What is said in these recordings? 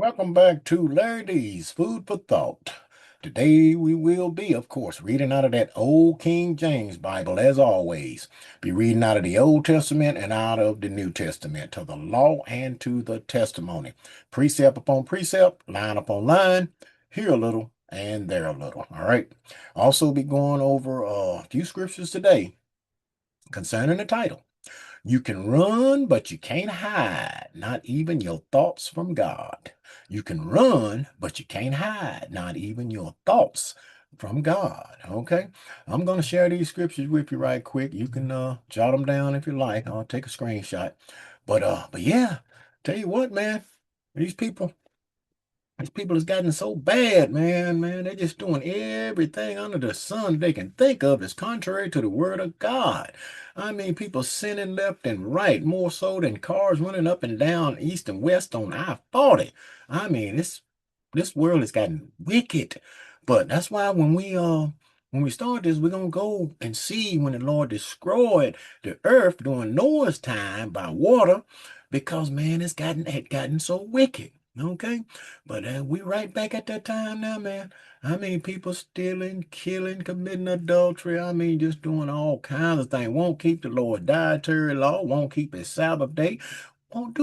Welcome back to Larry D's Food for Thought. Today we will be, of course, reading out of that old King James Bible as always. Be reading out of the Old Testament and out of the New Testament, to the law and to the testimony. Precept upon precept, line upon line, here a little and there a little. All right. Also be going over a few scriptures today concerning the title. You can run, but you can't hide, not even your thoughts from God. You can run, but you can't hide, not even your thoughts from God. Okay? I'm going to share these scriptures with you right quick. You can jot them down if you like. I'll take a screenshot. But yeah, tell you what, man, these people these people has gotten so bad, man. They're just doing everything under the sun they can think of that's contrary to the word of God. I mean, people sinning left and right, more so than cars running up and down east and west on I-40. I mean, this world has gotten wicked. But that's why when we start this, we're gonna go and see when the Lord destroyed the earth during Noah's time by water, because man, it gotten so wicked. Okay. But we right back at that time now, man. I mean, people stealing, killing, committing adultery. I mean, just doing all kinds of things. Won't keep the Lord's dietary law. Won't keep his Sabbath day. Ain't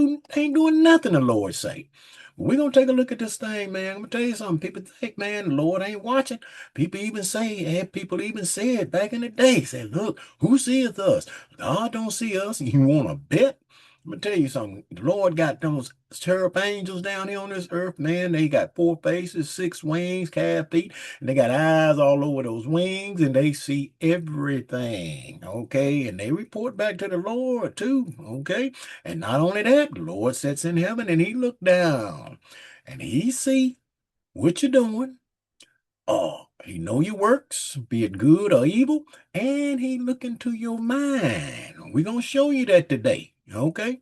doing nothing the Lord say. We're gonna take a look at this thing, man. I'm gonna tell you something. People think, man, the Lord ain't watching. People even said back in the day, said, look, who seeth us? God don't see us. You wanna bet? Let me tell you something. The Lord got those cherub angels down here on this earth, man. They got four faces, six wings, calf feet, and they got eyes all over those wings, and they see everything. Okay. And they report back to the Lord too. Okay. And not only that, the Lord sits in heaven and he look down and he see what you're doing. Oh, he know your works, be it good or evil, and he look into your mind. We're gonna show you that today. Okay.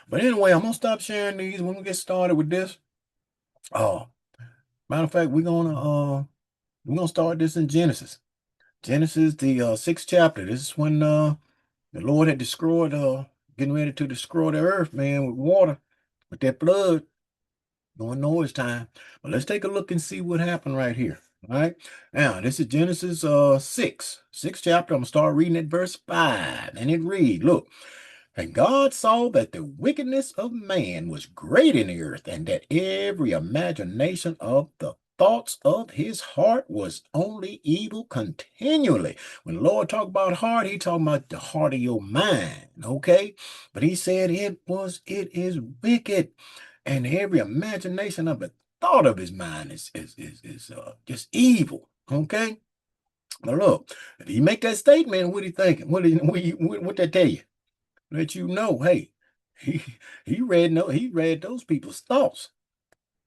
But anyway, I'm gonna stop sharing these when we get started with this. Oh, matter of fact, we're gonna start this in Genesis. Genesis, the sixth chapter. This is when the Lord had destroyed getting ready to destroy the earth, man, with water, with that flood. During Noah's time. But let's take a look and see what happened right here. All right. Now, this is Genesis 6th chapter. I'm gonna start reading at verse 5. And it reads, look, and God saw that the wickedness of man was great in the earth, and that every imagination of the thoughts of his heart was only evil continually. When the Lord talk about heart, he talking about the heart of your mind. Okay. But he said it is wicked, and every imagination of the thought of his mind is just evil. Okay. Now look, if he make that statement, what he thinking? What that tell you? Let you know, hey, he he read those people's thoughts.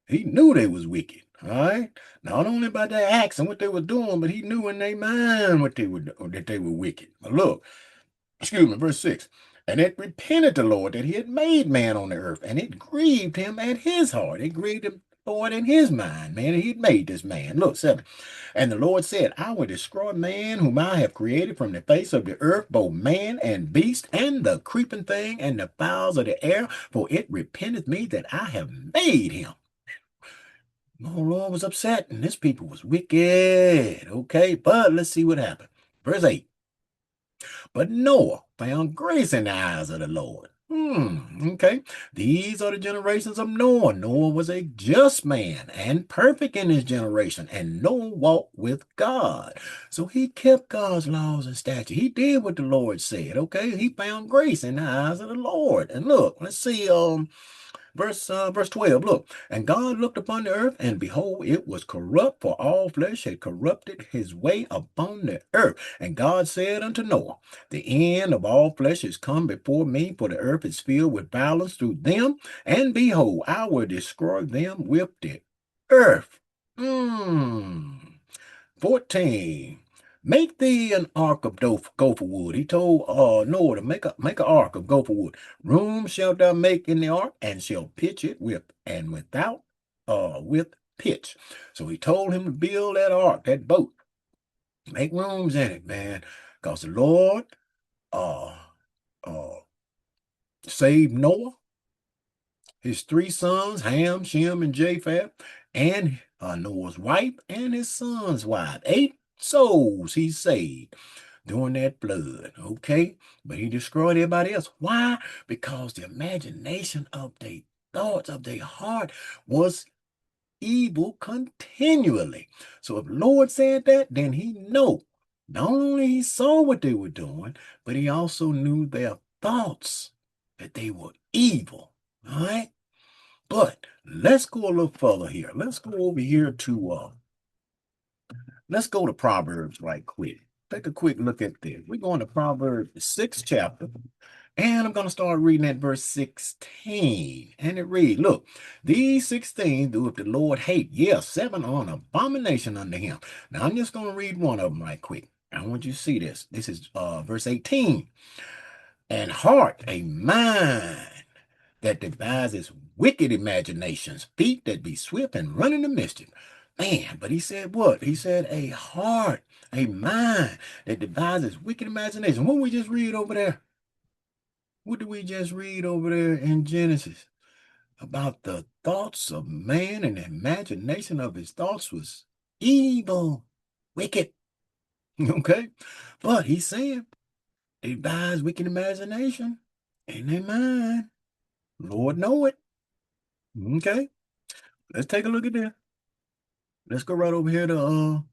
He knew they was wicked. All right. Not only by their acts and what they were doing, but he knew in their mind what they were that they were wicked. But look, excuse me, verse 6. And it repented the Lord that he had made man on the earth, and it grieved him at his heart. It grieved him, Lord, in his mind, man, and he had made this man. Look, 7. And the Lord said, I will destroy man whom I have created from the face of the earth, both man and beast, and the creeping thing, and the fowls of the air, for it repenteth me that I have made him. The Lord was upset, and this people was wicked. Okay, but let's see what happened. Verse 8. But Noah found grace in the eyes of the Lord. Okay. These are the generations of Noah. Noah was a just man and perfect in his generation, and Noah walked with God. So he kept God's laws and statutes. He did what the Lord said. Okay. He found grace in the eyes of the Lord. And look, let's see, verse 12, look, and God looked upon the earth, and behold, it was corrupt, for all flesh had corrupted his way upon the earth. And God said unto Noah, the end of all flesh is come before me, for the earth is filled with violence through them, and behold, I will destroy them with the earth. 14. Make thee an ark of gopher wood. He told Noah to make an ark of gopher wood. Room shalt thou make in the ark, and shall pitch it with pitch. So he told him to build that ark, that boat. Make rooms in it, man. Because the Lord uh uh saved Noah his three sons, Ham, Shem, and Japheth, and Noah's wife and his son's wife. 8 souls he saved during that flood, okay? But he destroyed everybody else. Why? Because the imagination of their thoughts, of their heart was evil continually. So if the Lord said that, then he know. Not only he saw what they were doing, but he also knew their thoughts, that they were evil. All right? But let's go a little further here. Let's go over here to let's go to Proverbs right quick. Take a quick look at this. We're going to Proverbs, the 6th chapter, and I'm going to start reading at verse 16. And it reads, look, these 16 do if the Lord hate. Yes, 7 are an abomination unto him. Now, I'm just going to read one of them right quick. I want you to see this. This is verse 18. And heart, a mind that devises wicked imaginations, feet that be swift and run into mischief. Man, but he said what? He said a heart, a mind that devises wicked imagination. What did we just read over there? What did we just read over there in Genesis? About the thoughts of man and the imagination of his thoughts was evil, wicked. Okay? But he's saying they devise wicked imagination in their mind. Lord know it. Okay? Let's take a look at this. Let's go right over here to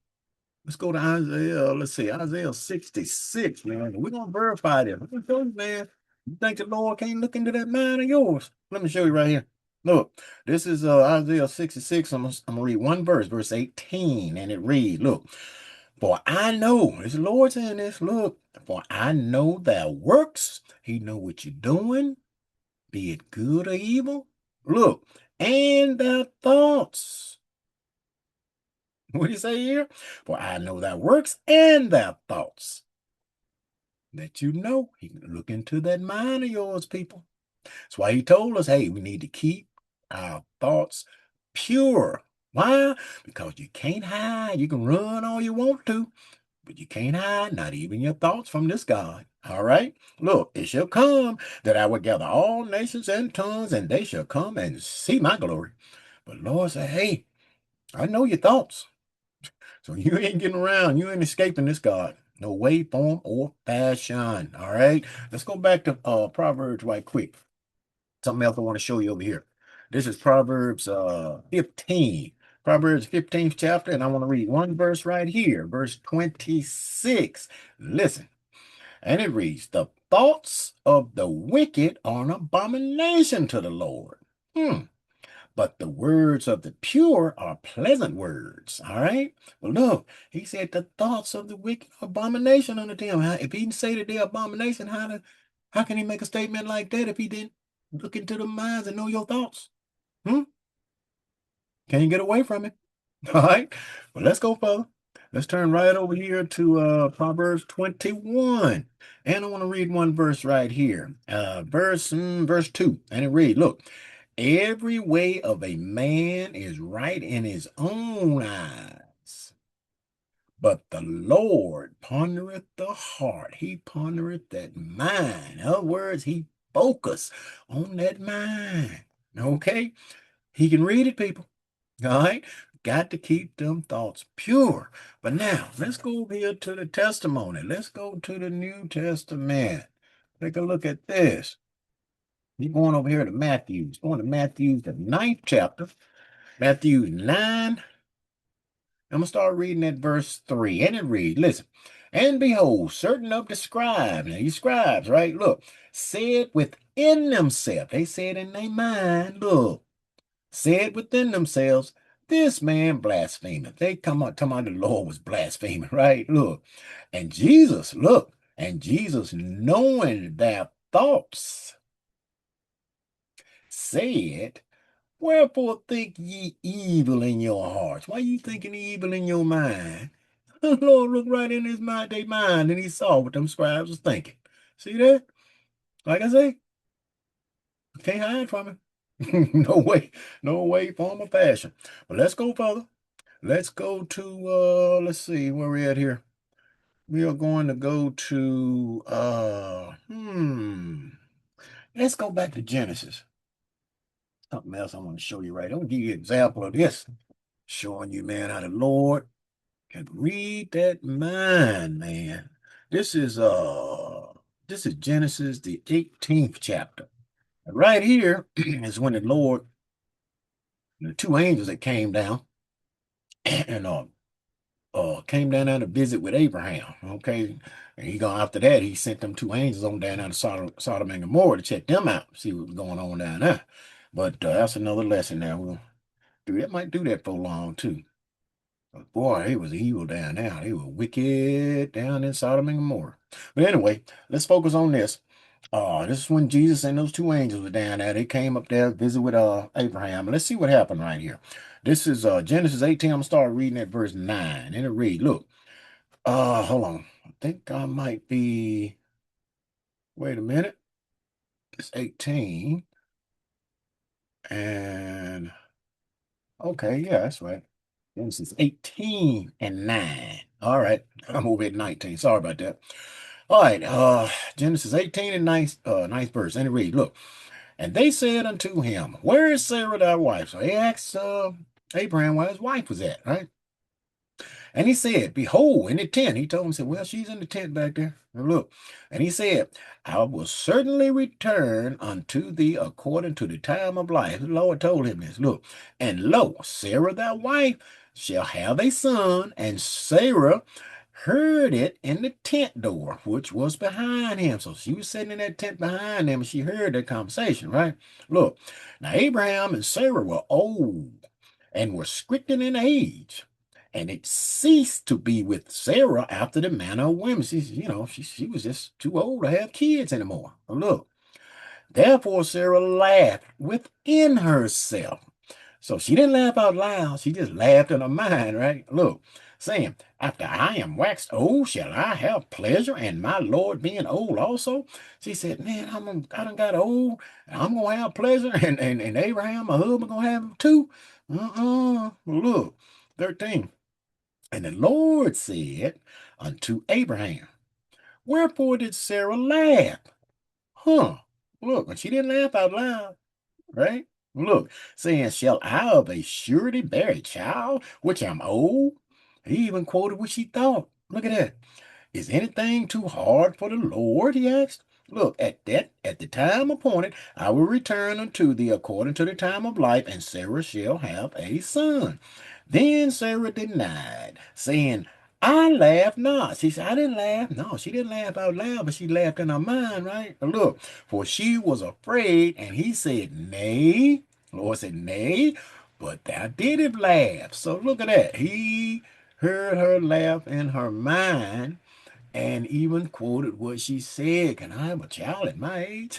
let's go to Isaiah. Let's see, Isaiah 66, man. We're gonna verify this. I'm gonna show you, man. You think the Lord can't look into that mind of yours? Let me show you right here. Look, this is Isaiah 66. I'm gonna read one verse, verse 18, and it reads, look, for I know, it's the Lord saying this, look, for I know thy works. He know what you're doing, be it good or evil. Look, and thy thoughts. What do you say here? For I know thy works and thy thoughts. That you know. He can look into that mind of yours, people. That's why he told us, hey, we need to keep our thoughts pure. Why? Because you can't hide. You can run all you want to, but you can't hide, not even your thoughts from this God. All right? Look, it shall come that I will gather all nations and tongues, and they shall come and see my glory. But Lord said, hey, I know your thoughts. So you ain't getting around. You ain't escaping this God. No way, form, or fashion. All right. Let's go back to Proverbs right quick. Something else I want to show you over here. This is Proverbs 15. Proverbs 15th chapter, and I want to read one verse right here, verse 26. Listen, and it reads, the thoughts of the wicked are an abomination to the Lord. But the words of the pure are pleasant words. All right. Well, look, he said the thoughts of the wicked are abomination unto them. If he didn't say that they're abomination, how can he make a statement like that if he didn't look into the minds and know your thoughts? Hmm? Can you get away from it? All right. Well, let's go further. Let's turn right over here to Proverbs 21. And I want to read one verse right here. Verse 2. And it reads, look, every way of a man is right in his own eyes, but the Lord pondereth the heart. He pondereth that mind. In other words, he focus on that mind. Okay? He can read it, people. All right? Got to keep them thoughts pure. But now, let's go over here to the testimony. Let's go to the New Testament. Take a look at this. You're going over here to Matthew. Going to Matthew, the 9th chapter. Matthew 9. I'm going to start reading at verse 3. And it reads, listen. And behold, certain of the scribes, now these scribes, right? Look, said within themselves, they said in their mind, look, said within themselves, this man blasphemeth. They come out talking about the Lord was blaspheming, right? Look. And Jesus, look, and Jesus, knowing their thoughts, said, wherefore think ye evil in your hearts? Why you thinking evil in your mind? The Lord looked right in his mind, their mind, and he saw what them scribes was thinking. See that? Like I say, you can't hide from it. No way, no way, form, or fashion. But let's go further. Let's go to let's see where we're at here. We are going to go to let's go back to Genesis. something else I want to show you right. I'm gonna give you an example of this, showing you, man, how the Lord can read that mind, man. This is this is Genesis, the 18th chapter. And right here is when the Lord, the two angels that came down and came down there to visit with Abraham. Okay. And he gone after that, he sent them two angels on down to Sodom and Gomorrah to check them out, see what was going on down there. But that's another lesson there. We'll do that, might do that for long too. But boy, they was evil down there. They were wicked down in Sodom and Gomorrah. But anyway, let's focus on this. This is when Jesus and those two angels were down there. They came up there, visit with Abraham. Let's see what happened right here. This is Genesis 18. I'm gonna start reading at verse 9. And it read, look, hold on. I think I might be, wait a minute. It's 18. And okay, yeah, that's right. Genesis 18 and 9. All right. I'm over at 19. Sorry about that. All right. Genesis 18 and 9th verse. And it read, look, and they said unto him, where is Sarah thy wife? So they asked Abraham where his wife was at, right? And he said, behold, in the tent. He told him, said, well, she's in the tent back there. And look. And he said, I will certainly return unto thee according to the time of life. The Lord told him this. Look, and lo, Sarah thy wife shall have a son, and Sarah heard it in the tent door, which was behind him. So she was sitting in that tent behind him, and she heard that conversation, right? Look, now Abraham and Sarah were old and were stricken in age. And it ceased to be with Sarah after the manner of women. She was just too old to have kids anymore. But look, therefore Sarah laughed within herself. So she didn't laugh out loud. She just laughed in her mind, right? Look, saying, after I am waxed old, shall I have pleasure and my Lord being old also? She said, man, I done got old. I'm going to have pleasure. And Abraham, my husband, going to have them too. Look, 13. And the Lord said unto Abraham, wherefore did Sarah laugh? Huh. Look, and she didn't laugh out loud, right? Look, saying, shall I of a surety bear a child, which am old? He even quoted what she thought. Look at that. Is anything too hard for the Lord? He asked. Look, at the time appointed, I will return unto thee according to the time of life, and Sarah shall have a son. Then Sarah denied, saying, I laughed not. She said, I didn't laugh. No, she didn't laugh out loud, but she laughed in her mind, right? But look, for she was afraid, and he said, nay. The Lord said, nay, but thou didst laugh. So look at that. He heard her laugh in her mind and even quoted what she said. Can I have a child at my age?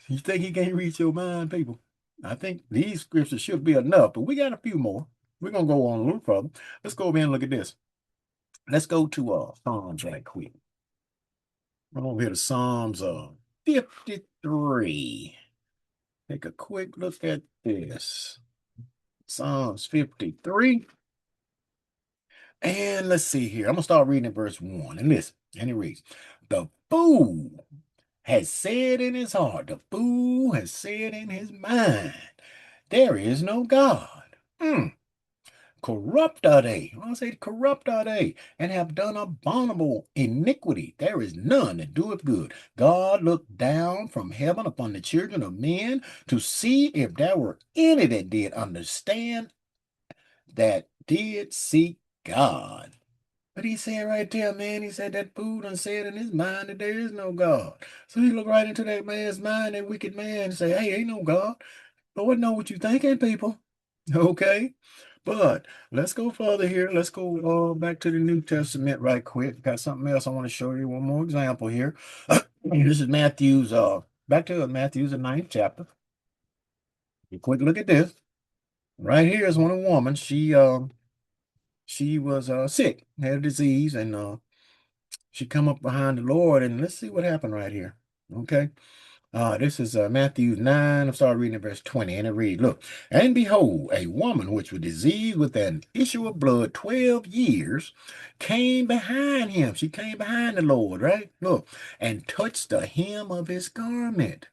You think he can't read your mind, people? I think these scriptures should be enough, but we got a few more. We're going to go on a little further. Let's go over here and look at this. Let's go to Psalms right quick. We're over here to Psalms 53. Take a quick look at this. Psalms 53. And let's see here. I'm going to start reading at verse 1. And listen, and it reads, the fool has said in his heart, the fool has said in his mind, there is no God. Corrupt are they. I say corrupt are they, and have done abominable iniquity. There is none that doeth good. God looked down from heaven upon the children of men to see if there were any that did understand, that did seek God. But he said right there, man, he said that fool done said in his mind that there is no God. So he looked right into that man's mind, that wicked man, and say, hey, ain't no God. Lord know what you thinking, people. Okay. But let's go further here. Let's go back to the New Testament right quick. Got something else I want to show you. One more example here. This is Matthew's, back to Matthew's, the 9th chapter. A quick look at this. Right here is when a woman, she was sick, had a disease, and she come up behind the Lord, and let's see what happened right here. Okay. This is Matthew 9. I'm starting reading at verse 20, and it reads, look, and behold, a woman which was diseased with an issue of blood 12 years came behind him. She came behind the Lord, right? Look, and touched the hem of his garment.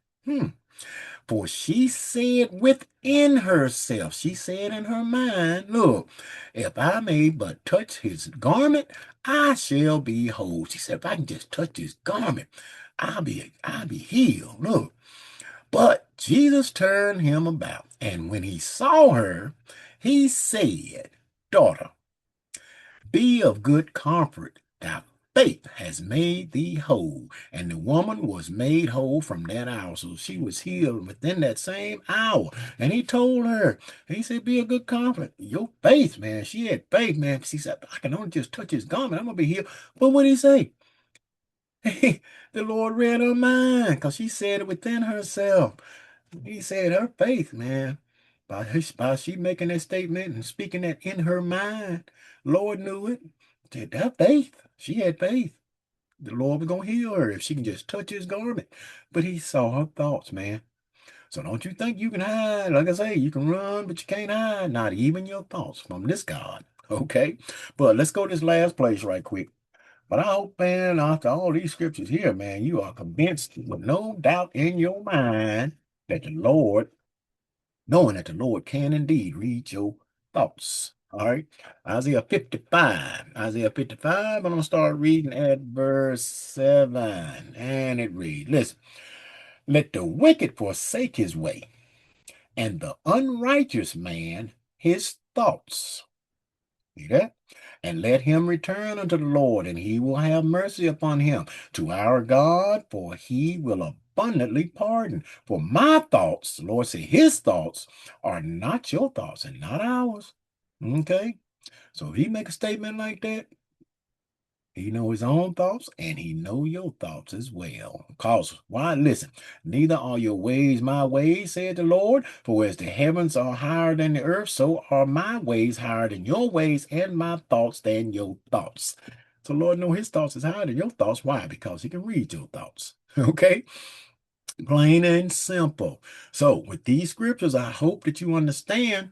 For she said within herself, she said in her mind, look, if I may but touch his garment, I shall be whole. She said, if I can just touch his garment, I'll be healed. Look. But Jesus turned him about, and when he saw her, he said, daughter, be of good comfort. Thy faith has made thee whole. And the woman was made whole from that hour. So she was healed within that same hour. And he told her, he said, be of good comfort. Your faith, man. She had faith, man. She said, I can only just touch his garment. I'm going to be healed. But what did he say? The Lord read her mind because she said it within herself. He said her faith, man. By she making that statement and speaking that in her mind, Lord knew it. Said that faith. She had faith. The Lord was gonna heal her if she can just touch his garment. But he saw her thoughts, man. So don't you think you can hide? Like I say, you can run, but you can't hide. Not even your thoughts from this God. Okay? But let's go to this last place right quick. But I hope, man, after all these scriptures here, man, you are convinced with no doubt in your mind that the Lord, knowing that the Lord can indeed read your thoughts. All right. Isaiah 55. Isaiah 55. I'm going to start reading at verse 7. And it reads, listen, let the wicked forsake his way, and the unrighteous man his thoughts. See that? And let him return unto the Lord, and he will have mercy upon him, to our God, for he will abundantly pardon. For my thoughts, the Lord said, his thoughts are not your thoughts and not ours. Okay? So if he make a statement like that, he know his own thoughts and he know your thoughts as well. Cause why? Listen, neither are your ways my ways, said the Lord. For as the heavens are higher than the earth, so are my ways higher than your ways, and my thoughts than your thoughts. So Lord know his thoughts is higher than your thoughts. Why? Because he can read your thoughts. Okay? Plain and simple. So with these scriptures, I hope that you understand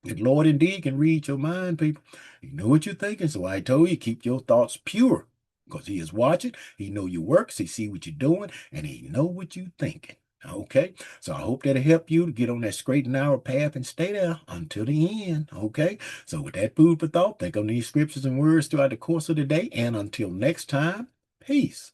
the Lord indeed can read your mind, people. He know what you're thinking. So I told you, keep your thoughts pure. Because he is watching. He know your works. He see what you're doing. And he know what you're thinking. Okay? So I hope that'll help you to get on that straight and narrow path and stay there until the end. Okay? So with that food for thought, think on these scriptures and words throughout the course of the day. And until next time, peace.